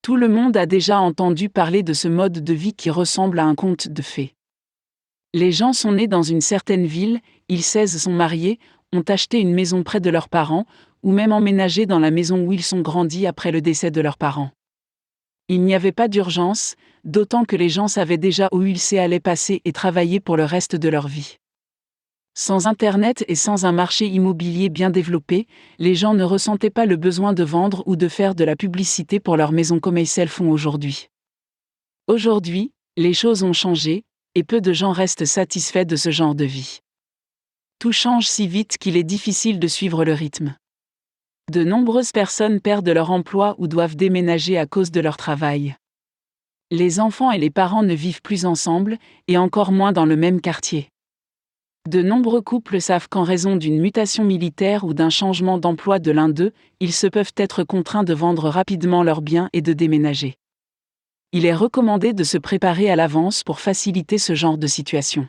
Tout le monde a déjà entendu parler de ce mode de vie qui ressemble à un conte de fées. Les gens sont nés dans une certaine ville, ils sont mariés, ont acheté une maison près de leurs parents, ou même emménagé dans la maison où ils sont grandis après le décès de leurs parents. Il n'y avait pas d'urgence, d'autant que les gens savaient déjà où ils allaient passer et travailler pour le reste de leur vie. Sans Internet et sans un marché immobilier bien développé, les gens ne ressentaient pas le besoin de vendre ou de faire de la publicité pour leur maison comme ils le font aujourd'hui. Aujourd'hui, les choses ont changé, et peu de gens restent satisfaits de ce genre de vie. Tout change si vite qu'il est difficile de suivre le rythme. De nombreuses personnes perdent leur emploi ou doivent déménager à cause de leur travail. Les enfants et les parents ne vivent plus ensemble, et encore moins dans le même quartier. De nombreux couples savent qu'en raison d'une mutation militaire ou d'un changement d'emploi de l'un d'eux, ils se peuvent être contraints de vendre rapidement leurs biens et de déménager. Il est recommandé de se préparer à l'avance pour faciliter ce genre de situation.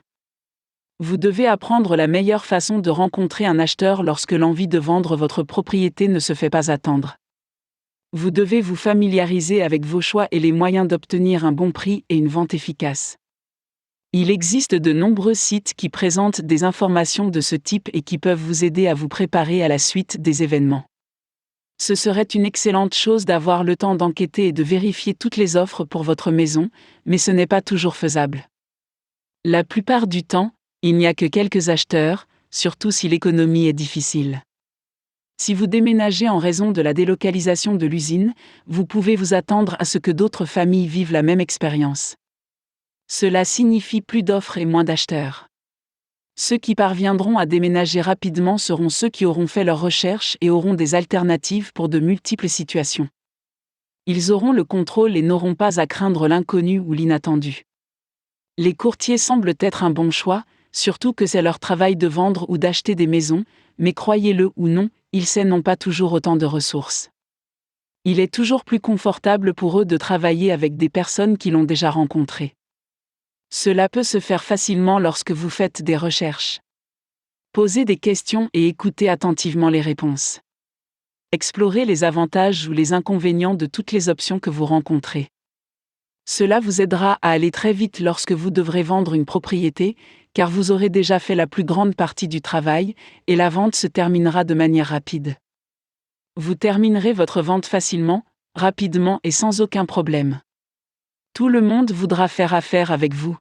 Vous devez apprendre la meilleure façon de rencontrer un acheteur lorsque l'envie de vendre votre propriété ne se fait pas attendre. Vous devez vous familiariser avec vos choix et les moyens d'obtenir un bon prix et une vente efficace. Il existe de nombreux sites qui présentent des informations de ce type et qui peuvent vous aider à vous préparer à la suite des événements. Ce serait une excellente chose d'avoir le temps d'enquêter et de vérifier toutes les offres pour votre maison, mais ce n'est pas toujours faisable. La plupart du temps, il n'y a que quelques acheteurs, surtout si l'économie est difficile. Si vous déménagez en raison de la délocalisation de l'usine, vous pouvez vous attendre à ce que d'autres familles vivent la même expérience. Cela signifie plus d'offres et moins d'acheteurs. Ceux qui parviendront à déménager rapidement seront ceux qui auront fait leurs recherches et auront des alternatives pour de multiples situations. Ils auront le contrôle et n'auront pas à craindre l'inconnu ou l'inattendu. Les courtiers semblent être un bon choix, surtout que c'est leur travail de vendre ou d'acheter des maisons, mais croyez-le ou non, ils n'ont pas toujours autant de ressources. Il est toujours plus confortable pour eux de travailler avec des personnes qui l'ont déjà rencontré. Cela peut se faire facilement lorsque vous faites des recherches. Posez des questions et écoutez attentivement les réponses. Explorez les avantages ou les inconvénients de toutes les options que vous rencontrez. Cela vous aidera à aller très vite lorsque vous devrez vendre une propriété, car vous aurez déjà fait la plus grande partie du travail, et la vente se terminera de manière rapide. Vous terminerez votre vente facilement, rapidement et sans aucun problème. Tout le monde voudra faire affaire avec vous.